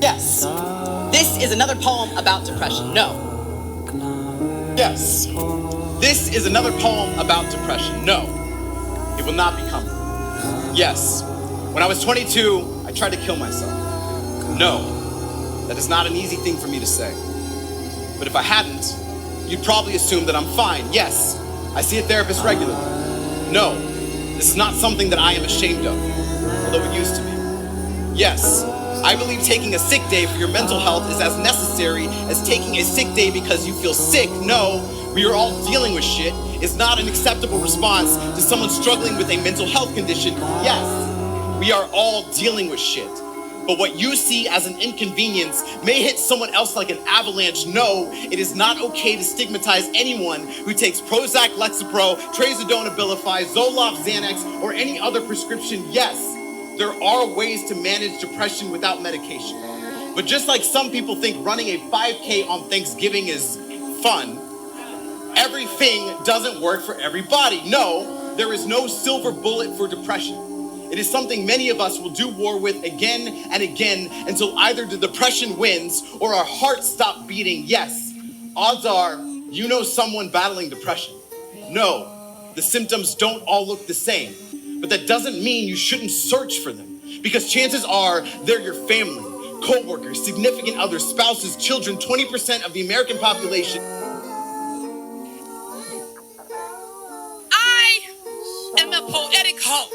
Yes. This is another poem about depression. No. Yes. This is another poem about depression. No. It will not become. Yes. When I was 22, I tried to kill myself. No. That is not an easy thing for me to say. But if I hadn't, you'd probably assume that I'm fine. Yes. I see a therapist regularly. No. This is not something that I am ashamed of, although it used to be. Yes. I believe taking a sick day for your mental health is as necessary as taking a sick day because you feel sick. No, we are all dealing with shit. It's not an acceptable response to someone struggling with a mental health condition. Yes, we are all dealing with shit. But what you see as an inconvenience may hit someone else like an avalanche. No, it is not okay to stigmatize anyone who takes Prozac, Lexapro, Trazodone, Abilify, Zoloft, Xanax, or any other prescription. Yes, there are ways to manage depression without medication. But just like some people think running a 5K on Thanksgiving is fun, everything doesn't work for everybody. No, there is no silver bullet for depression. It is something many of us will do war with again and again until either the depression wins or our hearts stop beating. Yes, odds are you know someone battling depression. No, the symptoms don't all look the same. But that doesn't mean you shouldn't search for them, because chances are they're your family, co-workers, significant others, spouses, children, 20% of the American population. I am a poetic hoe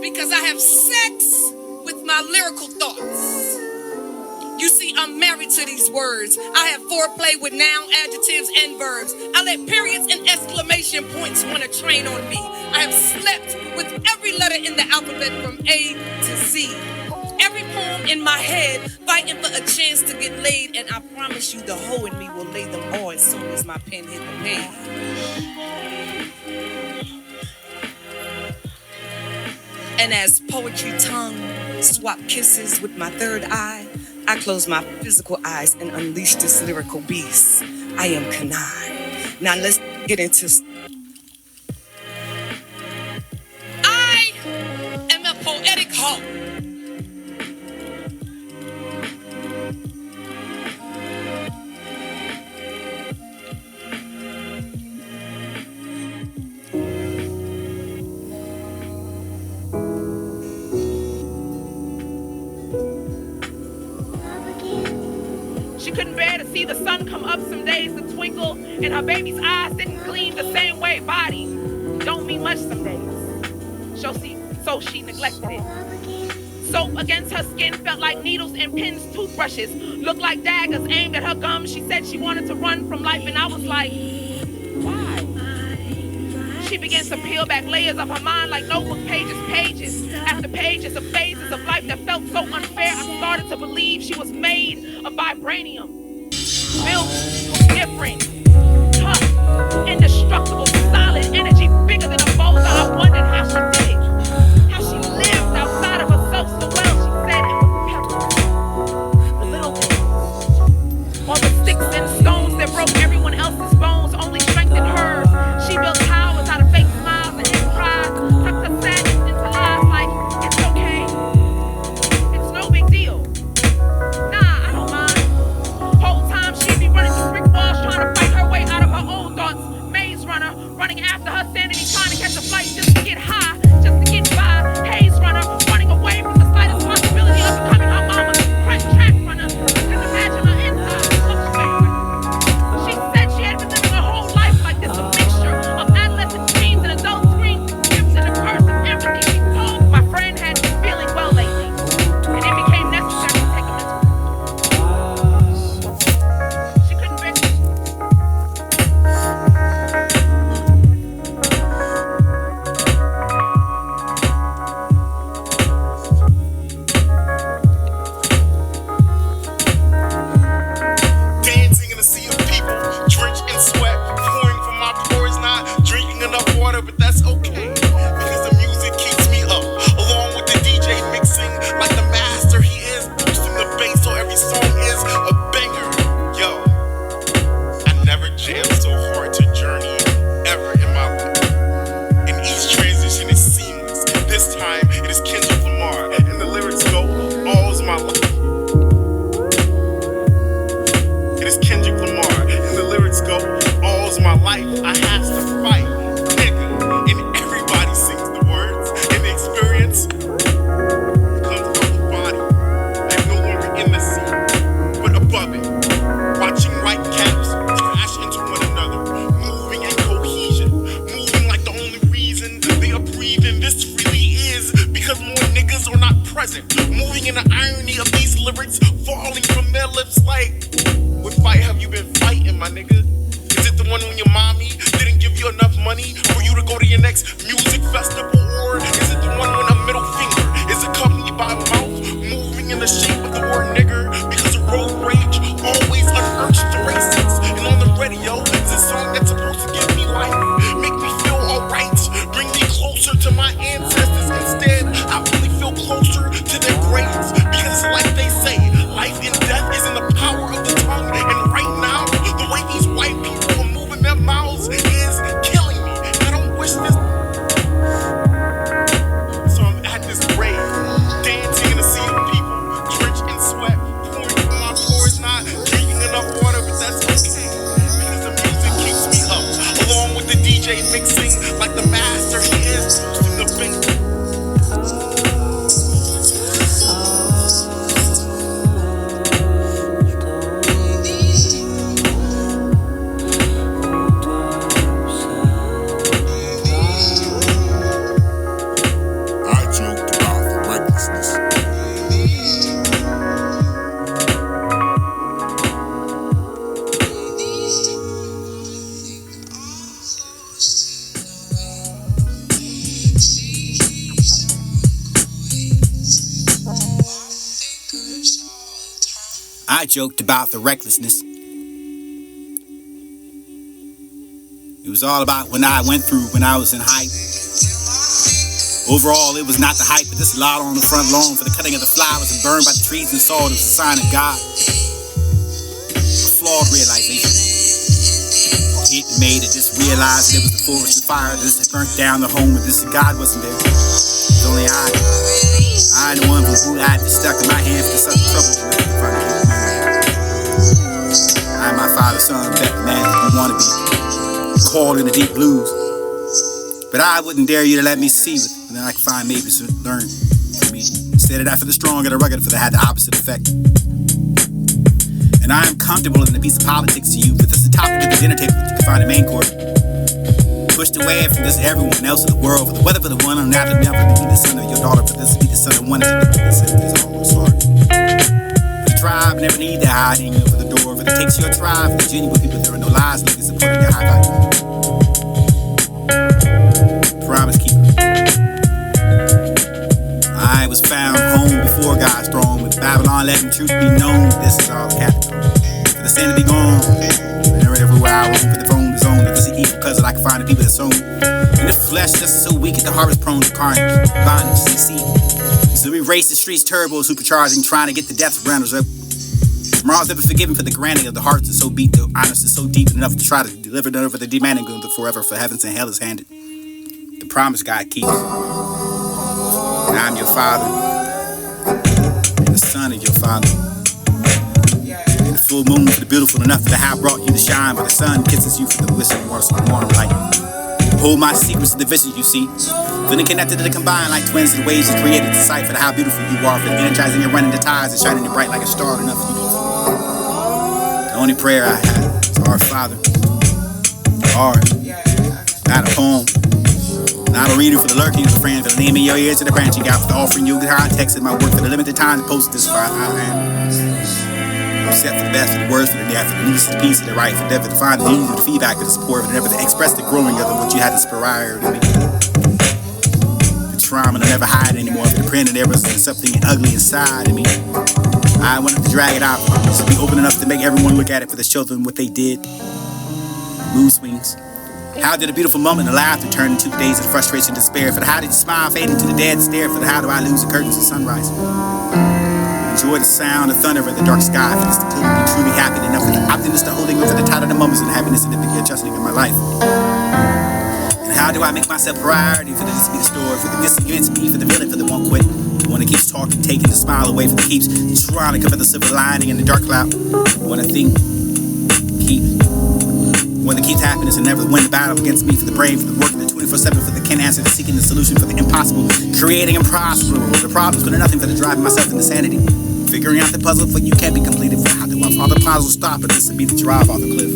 because I have sex with my lyrical thoughts. You see, I'm married to these words. I have foreplay with noun, adjectives, and verbs. I let periods and exclamation points run a train on me. I have slept with every letter in the alphabet from A to Z. Every poem in my head fighting for a chance to get laid, and I promise you the hoe in me will lay them all as soon as my pen hit the page. And as poetry tongue swap kisses with my third eye, I close my physical eyes and unleash this lyrical beast. I am Kanai. Now let's get into. I am a poetic hawk. She couldn't bear to see the sun come up some days, the twinkle in her baby's eyes didn't gleam the same way. Body don't mean much some days. So she neglected it. Soap against her skin felt like needles and pins. Toothbrushes looked like daggers aimed at her gums. She said she wanted to run from life, and I was like, why? She began to peel back layers of her mind like notebook pages after pages of phases of life that felt so unfair. I started to believe she was made of vibranium, built different, tough, indestructible, solid energy bigger than a boulder. I wondered how she did it, how she lived outside of herself so well. She said it was pebbles, the little things, all the sticks and stones that broke everyone else's bones only strengthened hers. She built towers out of fake smiles and hidden cries, tucked her sadness into lies like it's okay, it's no big deal. Nah, I don't mind. Whole time she'd be running through brick walls trying to fight her way out of her own thoughts. Maze runner, running after her sanity, trying to catch a flight just to get high, just to get by. Haze runner, running away from the slightest possibility of becoming her mama. Track runner, couldn't imagine her inside fluctuating. She said she had been living her whole life like this, a mixture of adolescent dreams and adult screams, gifts and a curse of everything she told. My friend had been feeling well lately, and it became necessary to take a mental. She couldn't bear. Dancing in a sea of people, drenched in sweat, pouring from my pores, not drinking enough water, but that's okay, because the music keeps me up, along with the DJ mixing like the master he is, boosting the bass so every song is a banger. Yo, I never jammed so hard to journey ever in my life, and each transition is seamless. This time it is Kendrick Lamar, and the lyrics go, all's my life. It is Kendrick Lamar, and the lyrics go, all's my life, I has to fight, nigga. And everybody sings the words, and the experience comes out the body. I'm no longer in the sea, but above it. Watching white caps crash into one another, moving in cohesion, moving like the only reason they are breathing. This really is because more niggas are not present. Moving in the irony of these lyrics falling from their lips like, what fight have you been fighting, my nigga? Is it the one when your mommy didn't give you enough money for you to go to your next music festival? Or is it the one when a middle finger is accompanied by a mouth moving in the shape of the word nigger? Because road rage always unearths the racist. And on the radio, it's a song that's supposed to give me life, make me feel alright, bring me closer to my ancestors. Instead, I only feel closer to their graves. Because like they say, life and death is in the power of the tongue. And right now, the way these white people are moving their mouths is killing me. I don't wish this. So I'm at this rave, dancing in a sea of people, drenched in sweat, pouring from my pores, not drinking enough water, but that's okay, because the music keeps me up, along with the DJ mixing like the master he is, boosting the bass. I joked about the recklessness. I joked about the recklessness. It was all about when I went through when I was in high Overall, it was not the hype, but this lot on the front lawn for the cutting of the flowers and burned by the trees and salt. It was a sign of God. A flawed realization. It made it just realize that it was the forest of fire. This had burnt down the home, and this God wasn't there. It was only I, the one who had this stuck in my hand for the sudden trouble. I am my father's son, that man who wanted to be called in the deep blues. But I wouldn't dare you to let me see it, and then I could find maybe to learn from me. Instead of that for the strong and the rugged, for that had the opposite effect. And I am comfortable in a piece of politics to you, but this is the topic of the dinner table that you can find in main court. Pushed away from this everyone else in the world, for the weather for the one, and now to never to be the son of your daughter, for this to be the son of one, and this is all sorry. The tribe never need to hide in you for the door, for it takes your tribe, for the genuine people, there are no lies looking supporting your high value. Promise keeper. I was found home before God's throne, with Babylon letting truth be known. This is all the Catholic code. For the sin to be gone, and everywhere I roam, for the phone is on. If it's an evil cousin, I can find the people that's sown. And the flesh just so weak at the harvest prone to carnage, bondage, CC. So we race the streets turbo, supercharging, trying to get the death runners up. Tomorrow's never forgiven for the granting of the hearts is so beat, the honest is so deep enough to try to deliver none over the demanding good forever, for heavens and hell is handed. The promise God keeps. And I'm your father, and the son of your father. And the full moon for the beautiful enough that how brought you to shine, but the sun kisses you for the whistle warm light. Hold my secrets to the visions you see, feeling connected to the combined like twins to the waves you created to sight for how beautiful you are, for energizing and running the tides and shining you bright like a star enough for you. The only prayer I have is our Father, art, not a poem. Not a reader for the lurking of the friend, for the name in your ears to the branching out, for the offering you the context of my work, for the limited time to post this far I am. I'm set for the best, for the worst, for the death, for the needs, for the peace, for the right, for the death, for the find, the need, for the feedback, for the support, for the never to express the growing of what you had to inspire to me. The trauma to never hide anymore, for the print and there was something ugly inside of me. I wanted to drag it out, to be open enough to make everyone look at it, for the children, what they did. Mood swings. How did a beautiful moment of laughter turn into days of frustration and despair? For the how did the smile fade into the dead stare? For the how do I lose the curtains of sunrise? Enjoy the sound of thunder in the dark sky. For this to be truly happy enough. For the optimist to holding on for the title of the moments and the happiness and the adjusting of my life. And how do I make myself priority for this to be the story? For the missing against me, for the villain, for the one quit. The one that keeps talking, taking the smile away. For the keeps trying to cover the silver lining in the dark cloud. The one I think keeps. One that keeps happiness and never win the battle against me, for the brave, for the working the 24/7, for the can answer, the seeking the solution, for the impossible, creating impossible, the problems, for the nothing, for the driving myself into sanity, figuring out the puzzle, for you can't be completed, for how do I follow the puzzle stop, but this would be the drive off the cliff,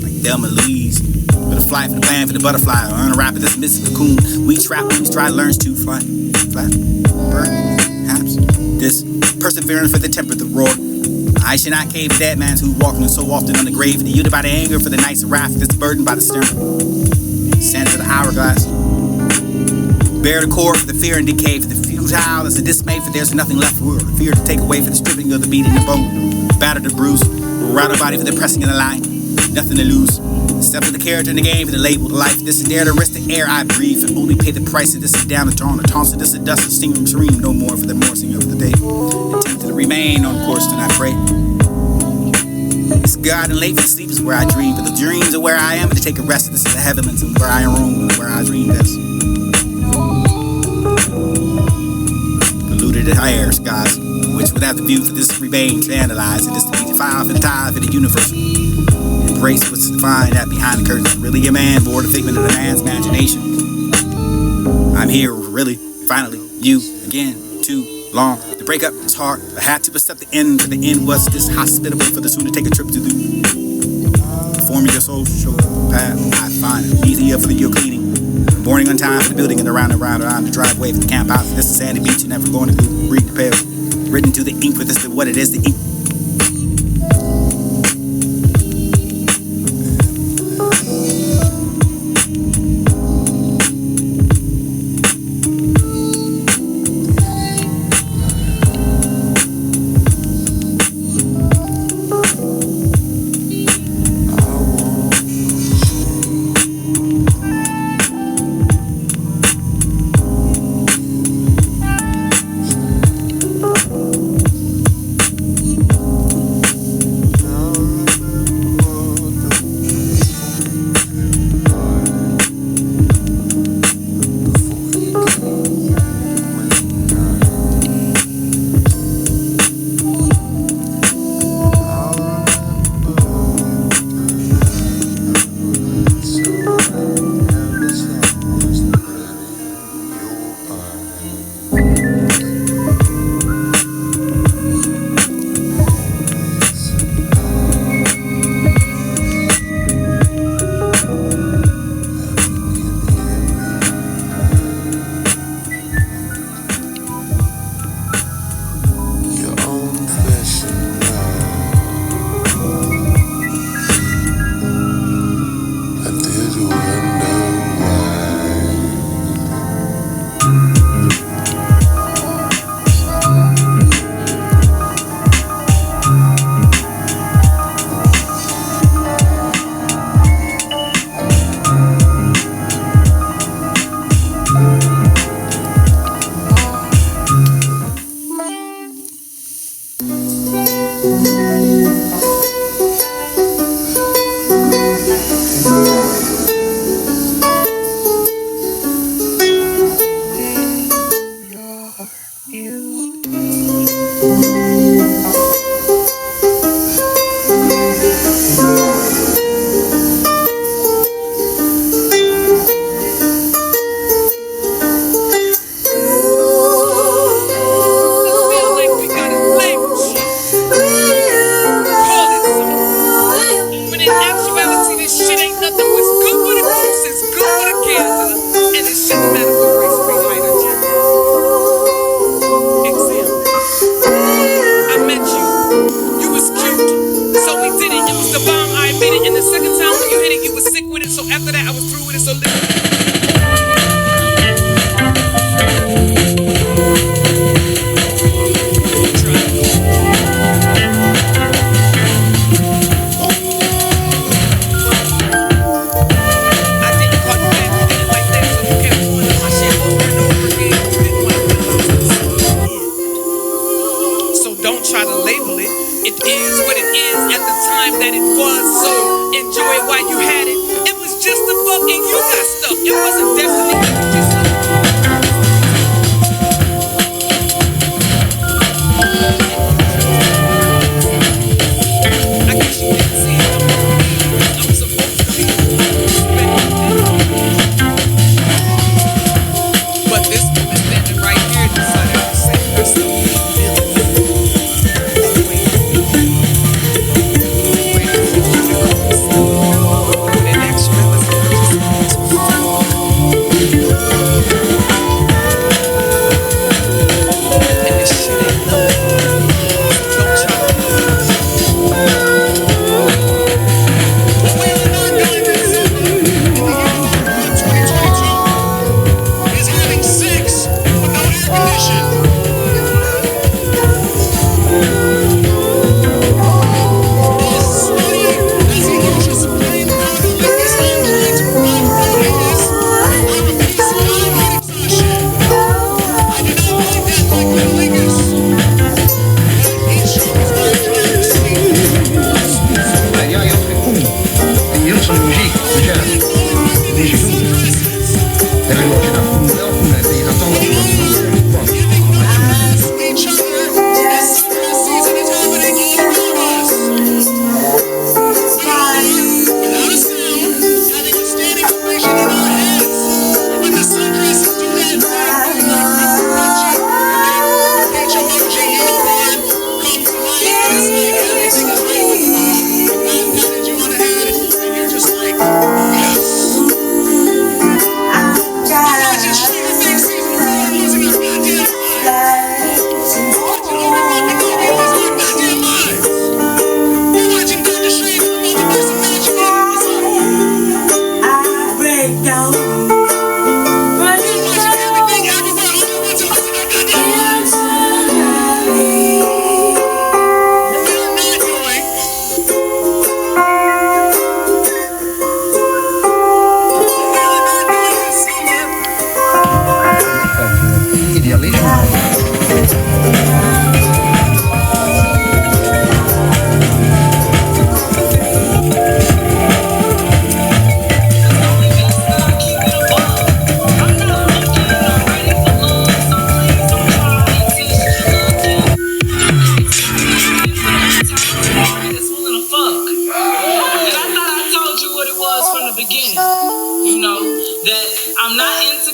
like Thelma and Louise, for the flight, for the plan, for the butterfly, unwrap it, this missing cocoon, we trap, we try, learns to fly, flat, burn, perhaps, this perseverance for the temper, the roar. I should not cave the dead man's who walking so often on the grave. The unit by the anger for the nights of wrath, this burden by the stern. Sand for the hourglass. Bear the cord for the fear and decay, for the futile as the dismay, for there's nothing left for the fear to take away, for the stripping of the beating the bone, batter the bruise, rattle body for the pressing of the line, nothing to lose. Step of the character in the game, for the label, the life. This is dare to risk the air I breathe, and only pay the price of this is down the tone, the taunts of this is dust and steam and dream, no more for the morsing of the day. Attempted to remain on course to not pray. It's God and late for the sleep is where I dream, but the dreams are where I am, and to take a rest. This is the heavens and where I am roam, where I dream this. Polluted air skies, which without the view for this remain to analyze, and this to be defiled for the tide for the universe. Embrace what's defined that behind the curtain. Really a man, bored a figment of a man's imagination. I'm here, really, finally, you, again, too long. The breakup was hard. I had to accept the end, but the end was this hospitable for the soon to take a trip to the forming your social path. I find it easier for your cleaning. Boarding on time for the building and around the driveway for the camp out. For this is sandy beach, you're never going to read the pale. Written to the ink for this is what it is, the ink. Don't try to label it. It is what it is at the time that it was. So enjoy it while you had it. It was just a book and you got stuck. It wasn't destiny. It was just I guess you didn't see it. I was supposed to be. But this woman standing right here decided to save herself.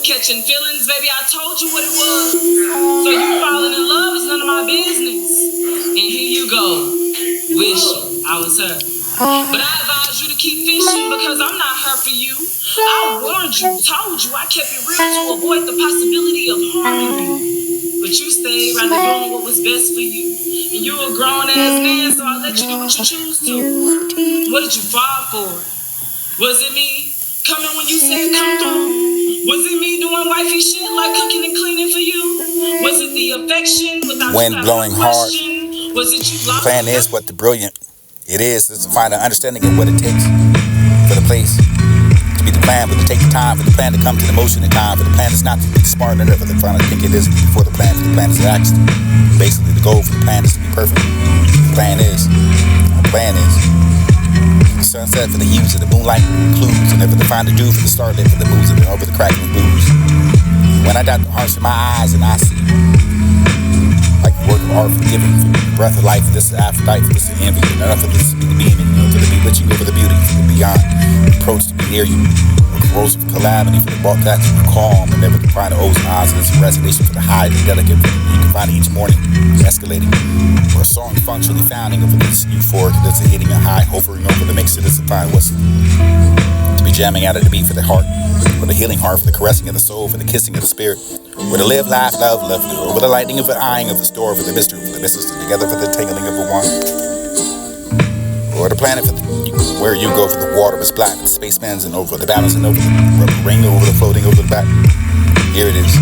Catching feelings, baby, I told you what it was. So you falling in love is none of my business. And here you go, wishing I was her. But I advise you to keep fishing because I'm not her for you. I warned you, told you, I kept it real to avoid the possibility of harming you. But you stayed right doing what was best for you. And you a grown ass man, so I let you do what you choose to. What did you fall for? Was it me coming when you said come through? Was it me doing wifey shit like cooking and cleaning for you? Was it the affection without Wind blowing hard. Was it you lost? The plan is what the brilliant it is to find an understanding of what it takes for the place to be the plan, but to take the time for the plan to come to the motion in time, for the plan is not to be smart enough for the plan to think it is before the plan, for the plan is action. Basically, the goal for the plan is to be perfect. The plan is the sunset for the hues of the moonlight clues, and never to find the dew for the starlit for the moves and over the cracking blues. When I dot the hearts in my eyes and I see like the work of art for giving, for the breath of life, for this is Aphrodite, for this is envy, and enough of this to be the beaming, for the bewitching over the beauty, for the beyond, the approach to be near you, the corrosive calamity, for the brought that to the calm, and never to find the ocean oscillation for resonation, for the high, the delicate, you can find it each morning, escalating, or a song functionally founding over this euphoric, that's hitting a high, hovering over the mix of this to find what's to be jamming out of the beat for the heart, for the healing heart, for the caressing of the soul, for the kissing of the spirit, where the live, laugh, love, over the lightning of the eyeing of the store, for the mystery, for the mysticism, together for the tangling of the one, or the planet for where you go for the water is black, the spaceman's and over the balancing over the ring, over the floating over the back. Here it is,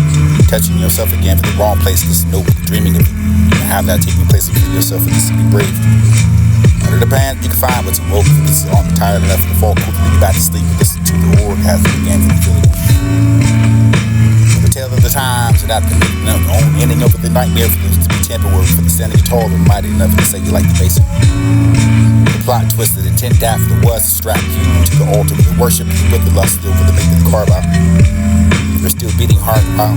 touching yourself again for the wrong place, this noble, dreaming of it, and have that taking place for yourself, and this to be brave. Under the plan, you can find what's awoke, for this is on the tired enough to fall quickly back to sleep, and listen to the orgasm again for the feeling. The tale tell of the times that the own ending of the nightmare for this to be temporary, for the standing tall and mighty enough to say you like the basic. The plot twisted, intent daft that was to strap you to the altar with the worship, with the lust, still for the make of the carve out. You're still beating heart out.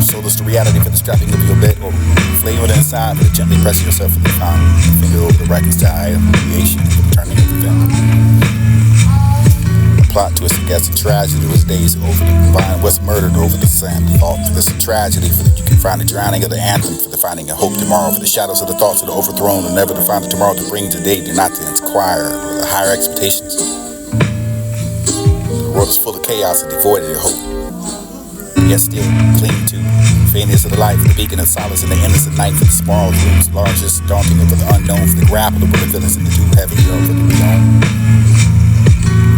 Soulless the reality for the strapping of your bed, or flavor the inside for the gently pressing yourself with the palm, finger over the reconcile creation for the turning of the film. Plot twist against a tragedy was days over the divine was murdered over the sand thought for this a tragedy for that you can find the drowning of the anthem for the finding a hope tomorrow for the shadows of the thoughts of the overthrown and never to find a tomorrow to bring today do not to inquire or the higher expectations. The world is full of chaos and devoid of your hope, yet still cling to faintness of the light for the beacon of solace in the endless of night for the small rooms largest daunting over the unknown for the grapple of the villains and the too heavy over the beyond.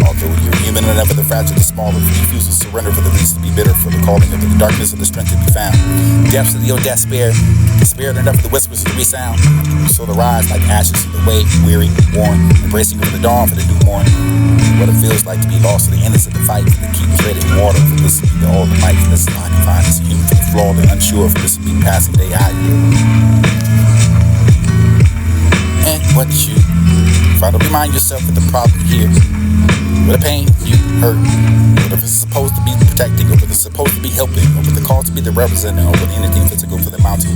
Although you're human enough for the fragile, the small, if you refuse to surrender for the least to be bitter, for the calling of the darkness of the strength to be found. Depths of the old death spirit enough for the whispers to resound. So the rise like ashes of the way, weary, worn, embracing over the dawn for the new morn. What it feels like to be lost to the endless of the fight, for the keep treading water, for this to be all the might, for this line to find as human, for the flawed and unsure, for this to be passing day I do. And what you try to remind yourself of the problem here. With the pain you hurt, whatever it's supposed to be protecting, or whether it's supposed to be helping, or whether the call to be the representative, or whether anything physical for the mountain,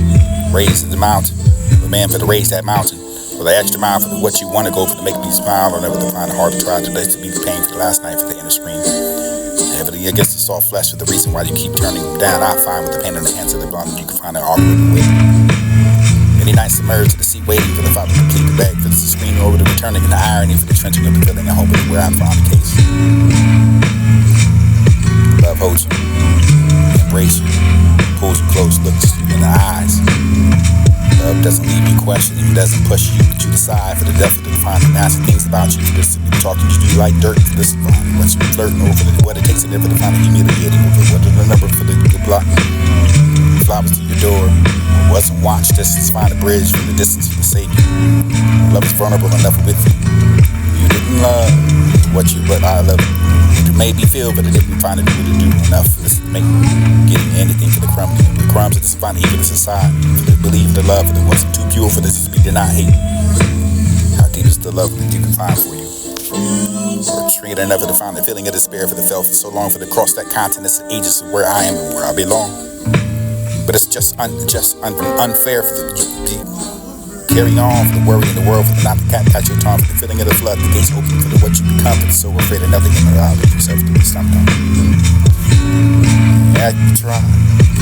raise the mountain, the man for to raise that mountain, or the extra mile for the what you want to go for to make me smile, or never to find it hard to try to be the pain for the last night for the inner scream. Heavily against the soft flesh for the reason why you keep turning them down. I find with the pain in the hands of the blonde, you can find an awkward way. Many nights submerged to the sea waiting for the father to complete the bag, for the screaming over the returning and the irony for the trenching of the feeling and hoping where I found the case. Love holds you, embrace you, pulls you close, looks you in the eyes. Love doesn't leave you questioning, doesn't push you, but you decide for the depth of the defining nasty things about you. For this to be talking to you like dirt, for this to find what you flirting over what it takes to never to find it humiliating over what the number for the block. Flowers to your door. Wasn't watched, distance find a bridge from the distance for the Savior. Love is vulnerable enough with you. You didn't love but I love you. It made me feel, but it didn't find it to do enough for this to make getting anything for the crumbs. The crumbs that this find evil is aside. For to believe the love that wasn't too pure for this to be denied hate. How deep is the love that you can find for you? Or treat it never to find the feeling of despair for the felt for so long for the cross that continent ages of where I am and where I belong. But it's just unfair for the carry on for the worry in the world, for the not to catch your tongue, for the feeling of the flood, the gates open for the what you become, for the so afraid of nothing in the out of yourself to be stopped on. Yeah, you try.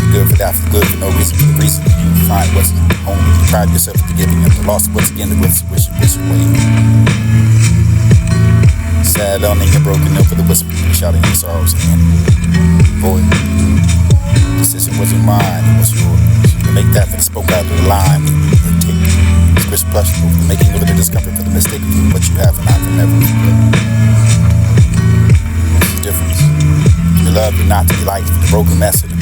Good for that, for good, for no reason, for the reason you find what's home. You pride yourself for forgiving and the lost once again, the wish away. Sad, lonely, and broken up for the whisper, shouting your sorrows and void. Decision wasn't mine, it was yours. To make that for the spoke out of the line, take this crisp brush over the making of the discomfort for the mistake of what you have and I can never regret. What's the difference? You love you not to be light for the broken message,